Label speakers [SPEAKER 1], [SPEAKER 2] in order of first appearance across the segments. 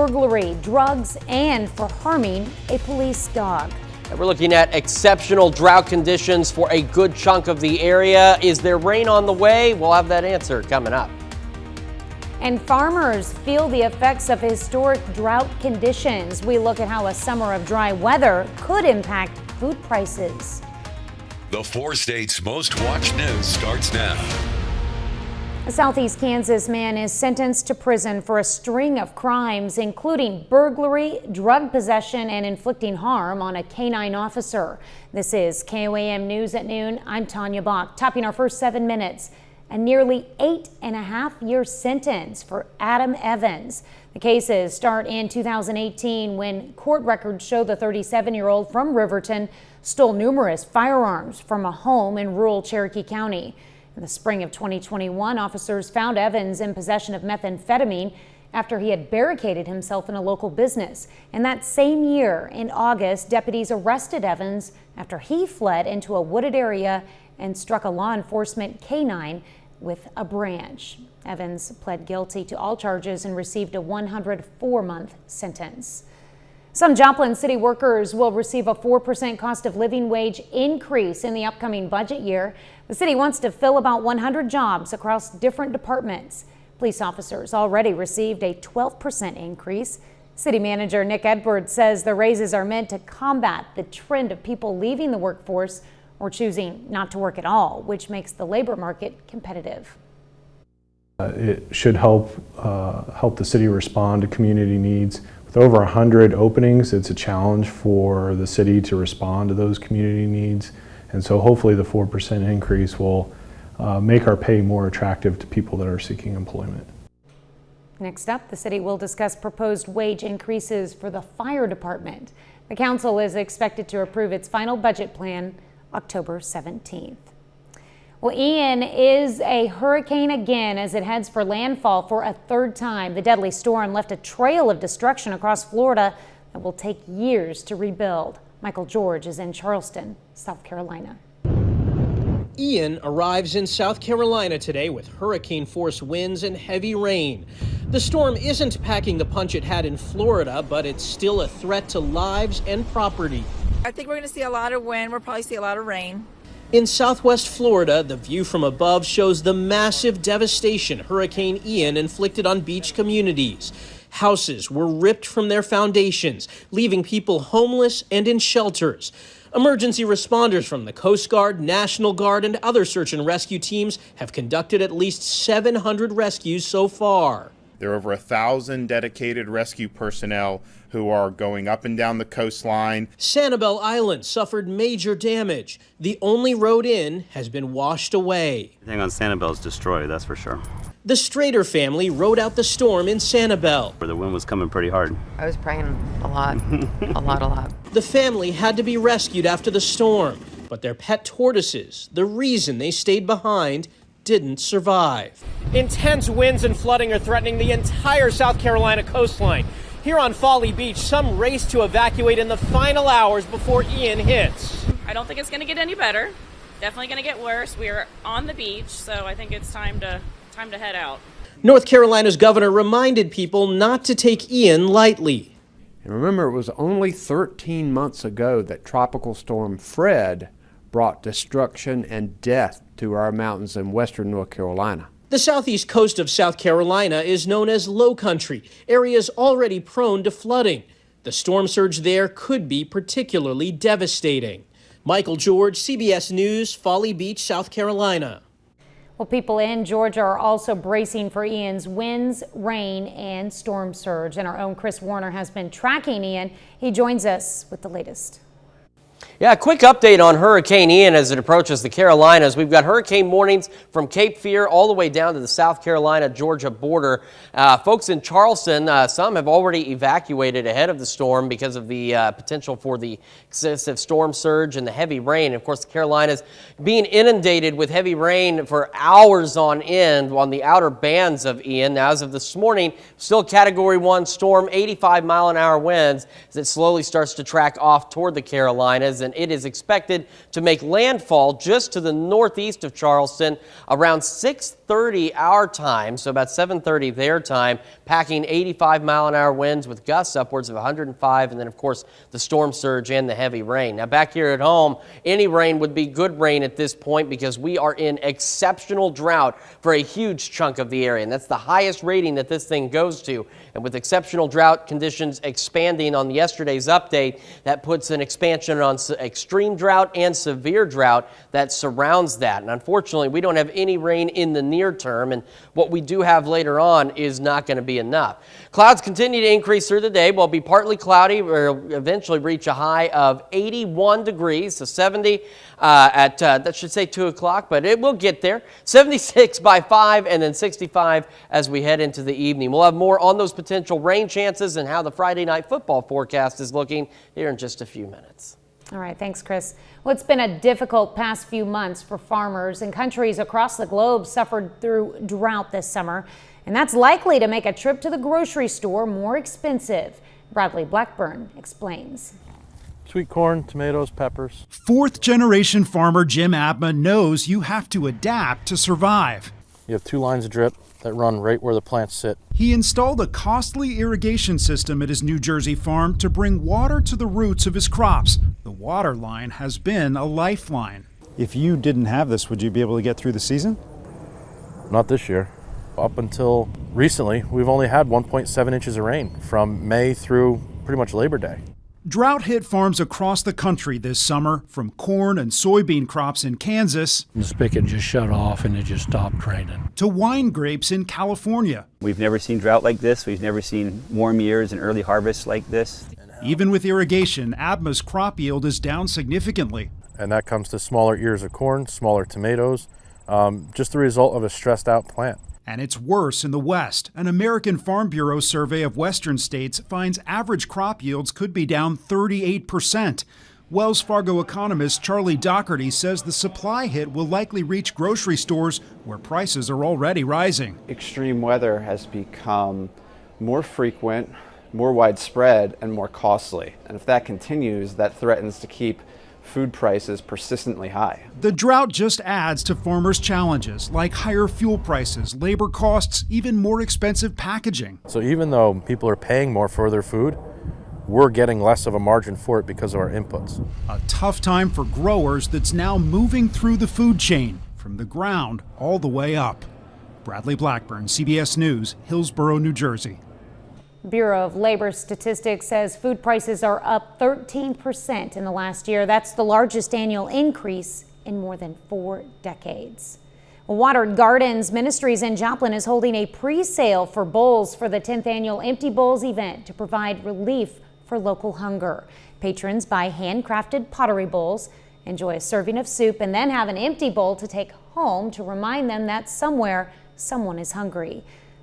[SPEAKER 1] burglary, drugs, and for harming a police dog.
[SPEAKER 2] We're looking at exceptional drought conditions for a good chunk of the area. Is there rain on the way? We'll have that answer coming up.
[SPEAKER 1] And farmers feel the effects of historic drought conditions. We look at how a summer of dry weather could impact food prices.
[SPEAKER 3] The 4 states' most watched news starts now.
[SPEAKER 1] A Southeast Kansas man is sentenced to prison for a string of crimes, including burglary, drug possession, and inflicting harm on a canine officer. This is KOAM News at noon. I'm Tanya Bach. Topping our first 7 minutes, a nearly 8.5-year sentence for Adam Evans. The cases start in 2018 when court records show the 37-year-old from Riverton stole numerous firearms from a home in rural Cherokee County. In the spring of 2021, officers found Evans in possession of methamphetamine after he had barricaded himself in a local business. And that same year, in August, deputies arrested Evans after he fled into a wooded area and struck a law enforcement canine with a branch. Evans pled guilty to all charges and received a 104-month sentence. Some Joplin city workers will receive a 4% cost of living wage increase in the upcoming budget year. The city wants to fill about 100 jobs across different departments. Police officers already received a 12% increase. City manager Nick Edwards says the raises are meant to combat the trend of people leaving the workforce or choosing not to work at all, which makes the labor market competitive.
[SPEAKER 4] It should help the city respond to community needs. With over 100 openings, it's a challenge for the city to respond to those community needs. And so hopefully the 4% increase will make our pay more attractive to people that are seeking employment.
[SPEAKER 1] Next up, the city will discuss proposed wage increases for the fire department. The council is expected to approve its final budget plan October 17th. Well, Ian is a hurricane again as it heads for landfall for a 3rd time. The deadly storm left a trail of destruction across Florida that will take years to rebuild. Michael George is in Charleston, South Carolina.
[SPEAKER 5] Ian arrives in South Carolina today with hurricane-force winds and heavy rain. The storm isn't packing the punch it had in Florida, but it's still a threat to lives and property.
[SPEAKER 6] I think we're going to see a lot of wind. We'll probably see a lot of rain.
[SPEAKER 5] In southwest Florida, the view from above shows the massive devastation Hurricane Ian inflicted on beach communities. Houses were ripped from their foundations, leaving people homeless and in shelters. Emergency responders from the Coast Guard, National Guard, and other search and rescue teams have conducted at least 700 rescues so far.
[SPEAKER 7] There are over 1,000 dedicated rescue personnel who are going up and down the coastline.
[SPEAKER 5] Sanibel Island suffered major damage. The only road in has been washed away.
[SPEAKER 8] Everything on Sanibel is destroyed, that's for sure.
[SPEAKER 5] The Strader family rode out the storm in Sanibel.
[SPEAKER 8] The wind was coming pretty hard.
[SPEAKER 9] I was praying a lot, a lot.
[SPEAKER 5] The family had to be rescued after the storm, but their pet tortoises, the reason they stayed behind, didn't survive. Intense winds and flooding are threatening the entire South Carolina coastline. Here on Folly Beach, some race to evacuate in the final hours before Ian hits.
[SPEAKER 10] I don't think it's going to get any better. Definitely going to get worse. We are on the beach, so I think it's time to head out.
[SPEAKER 5] North Carolina's governor reminded people not to take Ian lightly.
[SPEAKER 11] And remember, it was only 13 months ago that Tropical Storm Fred brought destruction and death to our mountains in western North Carolina.
[SPEAKER 5] The southeast coast of South Carolina is known as low country, areas already prone to flooding. The storm surge there could be particularly devastating. Michael George, CBS News, Folly Beach, South Carolina.
[SPEAKER 1] Well, people in Georgia are also bracing for Ian's winds, rain, and storm surge. And our own Chris Warner has been tracking Ian. He joins us with the latest.
[SPEAKER 2] Yeah, a quick update on Hurricane Ian as it approaches the Carolinas. We've got hurricane warnings from Cape Fear all the way down to the South Carolina-Georgia border. Folks in Charleston, some have already evacuated ahead of the storm because of the potential for the excessive storm surge and the heavy rain. Of course, the Carolinas being inundated with heavy rain for hours on end on the outer bands of Ian. Now, as of this morning, still Category 1 storm, 85-mile-an-hour winds as it slowly starts to track off toward the Carolinas. Charleston. It is expected to make landfall just to the northeast of Charleston around 6:30 our time, so about 7:30 their time, packing 85-mile-an-hour winds with gusts upwards of 105, and then, of course, the storm surge and the heavy rain. Now, back here at home, any rain would be good rain at this point because we are in exceptional drought for a huge chunk of the area, and that's the highest rating that this thing goes to. And with exceptional drought conditions expanding on yesterday's update, that puts an expansion on extreme drought and severe drought that surrounds that. And unfortunately, we don't have any rain in the near term, and what we do have later on is not going to be enough. Clouds continue to increase through the day. We'll be partly cloudy. We'll eventually reach a high of 81 degrees, so 70 that should say 2 o'clock, but it will get there. 76 by 5 and then 65 as we head into the evening. We'll have more on those potential rain chances and how the Friday night football forecast is looking here in just a few minutes.
[SPEAKER 1] All right, thanks, Chris. Well, it's been a difficult past few months for farmers, and countries across the globe suffered through drought this summer, and that's likely to make a trip to the grocery store more expensive. Bradley Blackburn explains.
[SPEAKER 12] Sweet corn, tomatoes, peppers.
[SPEAKER 13] Fourth-generation farmer Jim Abma knows you have to adapt to survive.
[SPEAKER 12] You have 2 lines of drip that run right where the plants sit.
[SPEAKER 13] He installed a costly irrigation system at his New Jersey farm to bring water to the roots of his crops. The water line has been a lifeline.
[SPEAKER 14] If you didn't have this, would you be able to get through the season?
[SPEAKER 12] Not this year. Up until recently, we've only had 1.7 inches of rain from May through pretty much Labor Day.
[SPEAKER 13] Drought hit farms across the country this summer, from corn and soybean crops in Kansas.
[SPEAKER 15] The spigot just shut off and it just stopped raining.
[SPEAKER 13] To wine grapes in California.
[SPEAKER 16] We've never seen drought like this. We've never seen warm years and early harvests like this.
[SPEAKER 13] Even with irrigation, Abma's crop yield is down significantly.
[SPEAKER 12] And that comes to smaller ears of corn, smaller tomatoes, just the result of a stressed out plant.
[SPEAKER 13] And it's worse in the West. An American Farm Bureau survey of western states finds average crop yields could be down 38%. Wells Fargo economist Charlie Doherty says the supply hit will likely reach grocery stores where prices are already rising.
[SPEAKER 11] Extreme weather has become more frequent, more widespread, and more costly. And if that continues, that threatens to keep food prices persistently high.
[SPEAKER 13] The drought just adds to farmers' challenges like higher fuel prices, labor costs, even more expensive packaging.
[SPEAKER 12] So even though people are paying more for their food, we're getting less of a margin for it because of our inputs.
[SPEAKER 13] A tough time for growers that's now moving through the food chain, from the ground all the way up. Bradley Blackburn, CBS News, Hillsborough, New Jersey.
[SPEAKER 1] Bureau of Labor Statistics says food prices are up 13% in the last year. That's the largest annual increase in more than 4 decades. Watered Gardens Ministries in Joplin is holding a pre-sale for bowls for the 10th annual Empty Bowls event to provide relief for local hunger. Patrons buy handcrafted pottery bowls, enjoy a serving of soup, and then have an empty bowl to take home to remind them that somewhere someone is hungry.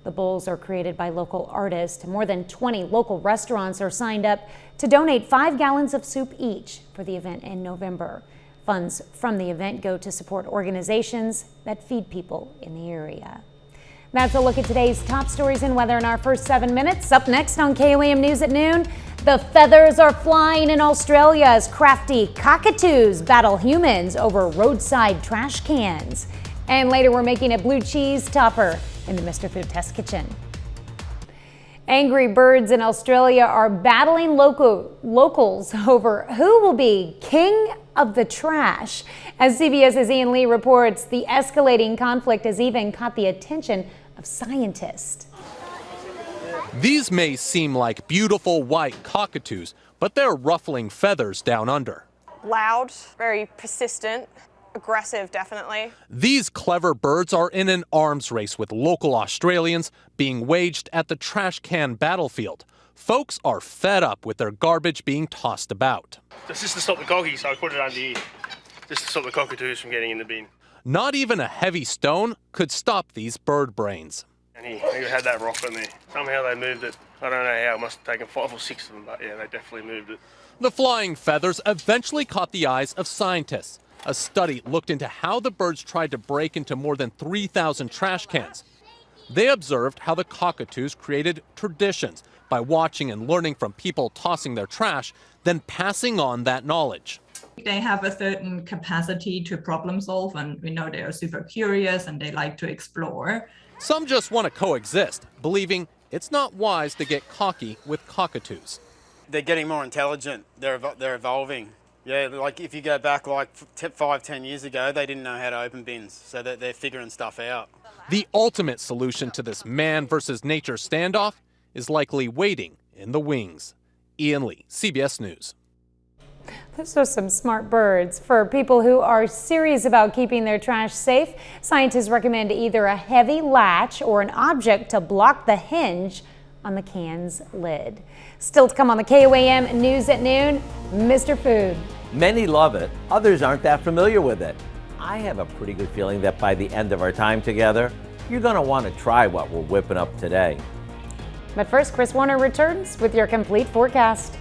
[SPEAKER 1] The bowls are created by local artists. More than 20 local restaurants are signed up to donate 5 gallons of soup each for the event in November. Funds from the event go to support organizations that feed people in the area. That's a look at today's top stories and weather in our first 7 minutes. Up next on KOAM News at noon, the feathers are flying in Australia as crafty cockatoos battle humans over roadside trash cans. And later we're making a blue cheese topper in the Mr. Food Test Kitchen. Angry birds in Australia are battling locals over who will be king of the trash. As CBS's Ian Lee reports, the escalating conflict has even caught the attention of scientists.
[SPEAKER 17] These may seem like beautiful white cockatoos, but they're ruffling feathers down under.
[SPEAKER 18] Loud, very persistent. Aggressive, definitely.
[SPEAKER 17] These clever birds are in an arms race with local Australians being waged at the trash can battlefield. Folks are fed up with their garbage being tossed about.
[SPEAKER 19] This is to stop the cockies, so I put it under here. Just to stop the cockatoos from getting in the bin.
[SPEAKER 17] Not even a heavy stone could stop these bird brains.
[SPEAKER 19] And he had that rock in there. Somehow they moved it. I don't know how, it must have taken 5 or 6 of them, but yeah, they definitely moved it.
[SPEAKER 17] The flying feathers eventually caught the eyes of scientists. A study looked into how the birds tried to break into more than 3,000 trash cans. They observed how the cockatoos created traditions by watching and learning from people tossing their trash, then passing on that knowledge.
[SPEAKER 20] They have a certain capacity to problem solve, and we know they are super curious and they like to explore.
[SPEAKER 17] Some just want to coexist, believing it's not wise to get cocky with cockatoos.
[SPEAKER 21] They're getting more intelligent. They're evolving. Yeah, like if you go back like 5-10 years ago, they didn't know how to open bins, so that they're figuring stuff out.
[SPEAKER 17] The ultimate solution to this man versus nature standoff is likely waiting in the wings. Ian Lee, CBS News.
[SPEAKER 1] Those are some smart birds. For people who are serious about keeping their trash safe, scientists recommend either a heavy latch or an object to block the hinge on the can's lid. Still to come on the KOAM News at Noon, Mr. Food.
[SPEAKER 22] Many love it, others aren't that familiar with it. I have a pretty good feeling that by the end of our time together, you're going to want to try what we're whipping up today.
[SPEAKER 1] But first, Chris Warner returns with your complete forecast.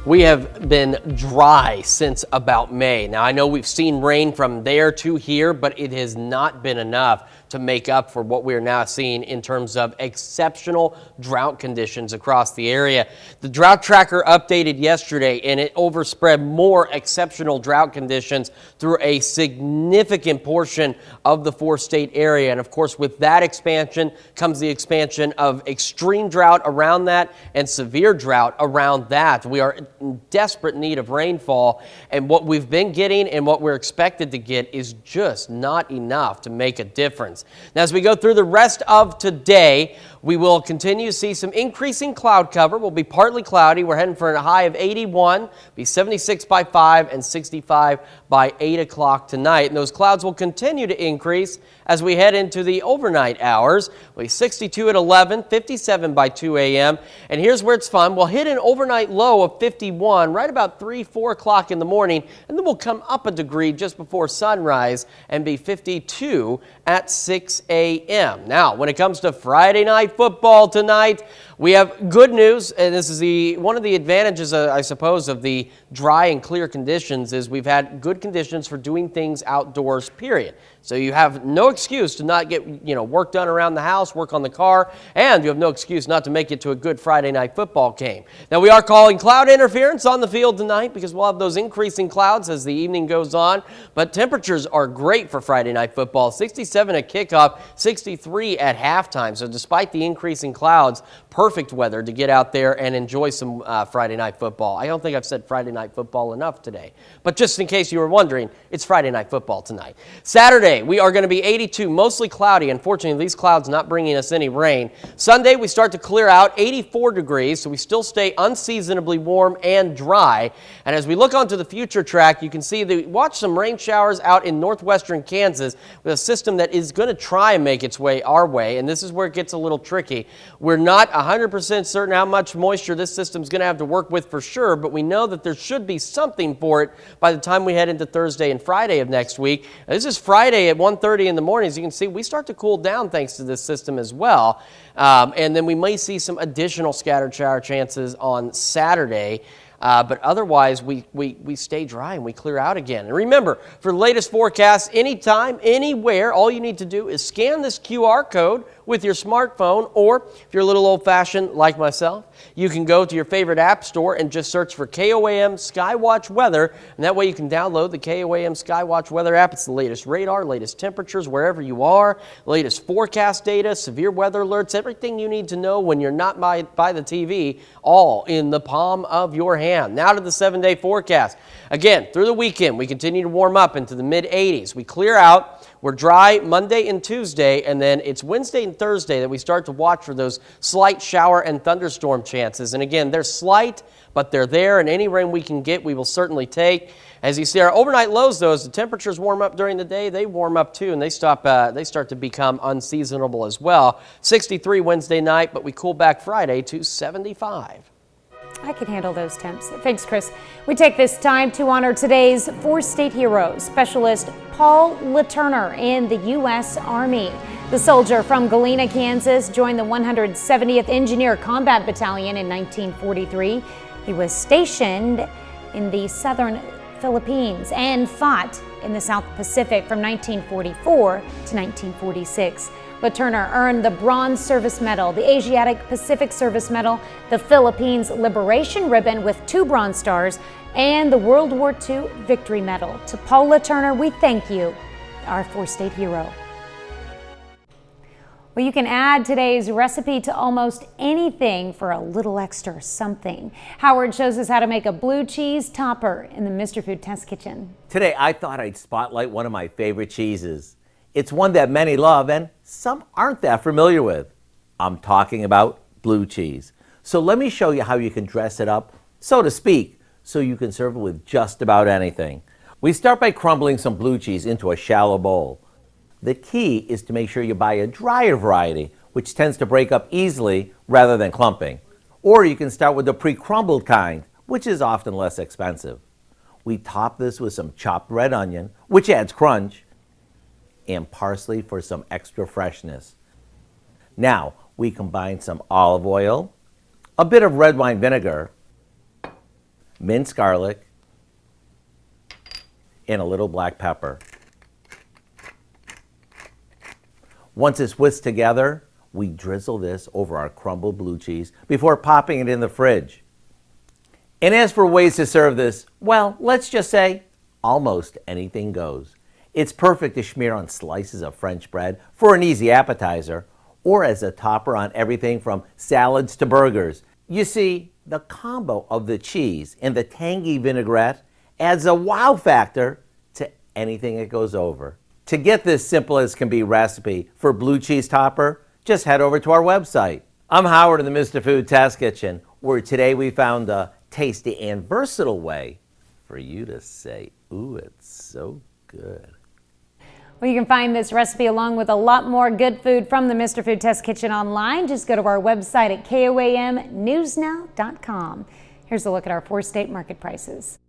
[SPEAKER 2] We have been dry since about May. Now, I know we've seen rain from there to here, but it has not been enough to make up for what we're now seeing in terms of exceptional drought conditions across the area. The drought tracker updated yesterday, and it overspread more exceptional drought conditions through a significant portion of the four-state area. And of course, with that expansion comes the expansion of extreme drought around that and severe drought around that. We are in desperate need of rainfall, and what we've been getting and what we're expected to get is just not enough to make a difference. Now, as we go through the rest of today, we will continue to see some increasing cloud cover. We'll be partly cloudy. We're heading for a high of 81, be 76 by 5 and 65 by 8 o'clock tonight. And those clouds will continue to increase as we head into the overnight hours. We'll be 62 at 11, 57 by 2 a.m. And here's where it's fun. We'll hit an overnight low of 51 right about 3-4 o'clock in the morning, and then we'll come up a degree just before sunrise and be 52 at 6 a.m. Now, when it comes to Friday night football tonight, we have good news, and this is one of the advantages, I suppose, of the dry and clear conditions is we've had good conditions for doing things outdoors, period. So you have no excuse to not get, work done around the house, work on the car, and you have no excuse not to make it to a good Friday night football game. Now, we are calling cloud interference on the field tonight because we'll have those increasing clouds as the evening goes on, but temperatures are great for Friday night football. 67 at kickoff, 63 at halftime. So despite the increasing clouds, perfect weather to get out there and enjoy some Friday night football. I don't think I've said Friday night football enough today, but just in case you were wondering, it's Friday night football tonight. Saturday, we are going to be 82, mostly cloudy. Unfortunately, these clouds not bringing us any rain. Sunday, we start to clear out, 84 degrees, so we still stay unseasonably warm and dry. And as we look onto the future track, you can see watch some rain showers out in northwestern Kansas with a system that is going to try and make its way our way, and this is where it gets a little tricky. We're not 100% certain how much moisture this system is going to have to work with for sure, but we know that there should be something for it by the time we head into Thursday and Friday of next week. Now, this is Friday at 1:30 in the morning. As you can see, we start to cool down thanks to this system as well. And then we may see some additional scattered shower chances on Saturday. But otherwise, we stay dry and we clear out again. And remember, for the latest forecasts, anytime, anywhere, all you need to do is scan this QR code with your smartphone, or if you're a little old-fashioned like myself, you can go to your favorite app store and just search for KOAM Skywatch Weather, and that way you can download the KOAM Skywatch Weather app. It's the latest radar, latest temperatures wherever you are, latest forecast data, severe weather alerts, everything you need to know when you're not by the TV, all in the palm of your hand. Now to the 7-day forecast. Again, through the weekend, we continue to warm up into the mid-80s. We clear out. We're dry Monday and Tuesday, and then it's Wednesday and Thursday that we start to watch for those slight shower and thunderstorm chances. And again, they're slight, but they're there, and any rain we can get, we will certainly take. As you see, our overnight lows, though, as the temperatures warm up during the day, they warm up too, and they start to become unseasonable as well. 63 Wednesday night, but we cool back Friday to 75.
[SPEAKER 1] I can handle those temps. Thanks, Chris. We take this time to honor today's four-state heroes, Specialist Paul LeTurner in the U.S. Army. The soldier from Galena, Kansas, joined the 170th Engineer Combat Battalion in 1943. He was stationed in the southern Philippines and fought in the South Pacific from 1944 to 1946. LaTurner earned the Bronze Service Medal, the Asiatic Pacific Service Medal, the Philippines Liberation Ribbon with 2 bronze stars, and the World War II Victory Medal. To Paul LaTurner, we thank you, our 4-state hero. Well, you can add today's recipe to almost anything for a little extra something. Howard shows us how to make a blue cheese topper in the Mr. Food Test Kitchen.
[SPEAKER 22] Today, I thought I'd spotlight one of my favorite cheeses. It's one that many love and some aren't that familiar with. I'm talking about blue cheese. So let me show you how you can dress it up, so to speak, so you can serve it with just about anything. We start by crumbling some blue cheese into a shallow bowl. The key is to make sure you buy a drier variety, which tends to break up easily rather than clumping. Or you can start with the pre-crumbled kind, which is often less expensive. We top this with some chopped red onion, which adds crunch, and parsley for some extra freshness. Now, we combine some olive oil, a bit of red wine vinegar, minced garlic, and a little black pepper. Once it's whisked together, we drizzle this over our crumbled blue cheese before popping it in the fridge. And as for ways to serve this, well, let's just say almost anything goes. It's perfect to smear on slices of French bread for an easy appetizer, or as a topper on everything from salads to burgers. You see, the combo of the cheese and the tangy vinaigrette adds a wow factor to anything it goes over. To get this simple as can be recipe for blue cheese topper, just head over to our website. I'm Howard in the Mr. Food Test Kitchen, where today we found a tasty and versatile way for you to say, ooh, it's so good.
[SPEAKER 1] Well, you can find this recipe along with a lot more good food from the Mr. Food Test Kitchen online. Just go to our website at koamnewsnow.com. Here's a look at our 4-state market prices.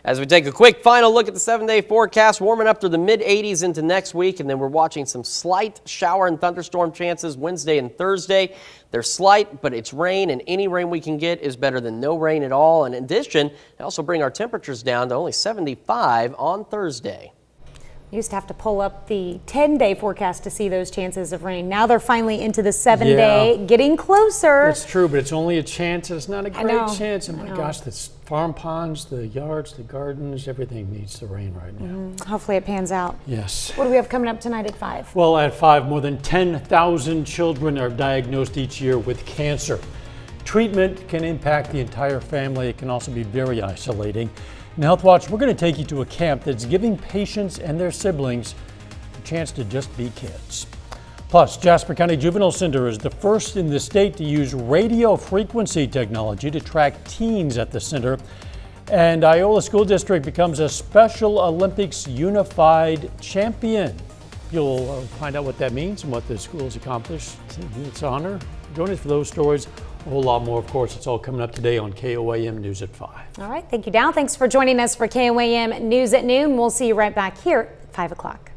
[SPEAKER 2] As we take a quick final look at the 7-day forecast, warming up to the mid-80s into next week, and then we're watching some slight shower and thunderstorm chances Wednesday and Thursday. They're slight, but it's rain, and any rain we can get is better than no rain at all. And in addition, they also bring our temperatures down to only 75 on Thursday.
[SPEAKER 1] You used to have to pull up the 10-day forecast to see those chances of rain. Now they're finally into the 7-day, getting closer.
[SPEAKER 15] It's true, but it's only a chance. It's not a great chance. And my gosh, the farm ponds, the yards, the gardens, everything needs the rain right now.
[SPEAKER 1] Hopefully it pans out.
[SPEAKER 15] Yes.
[SPEAKER 1] What do we have coming up tonight at 5?
[SPEAKER 15] Well, at 5, more than 10,000 children are diagnosed each year with cancer. Treatment can impact the entire family. It can also be very isolating. In Health Watch, we're going to take you to a camp that's giving patients and their siblings a chance to just be kids. Plus, Jasper County Juvenile Center is the first in the state to use radio frequency technology to track teens at the center. And Iola School District becomes a Special Olympics Unified Champion. You'll find out what that means and what the school has accomplished in its honor. Join us for those stories. A whole lot more, of course. It's all coming up today on KOAM News at 5.
[SPEAKER 1] All right. Thank you, Dow. Thanks for joining us for KOAM News at Noon. We'll see you right back here at 5 o'clock.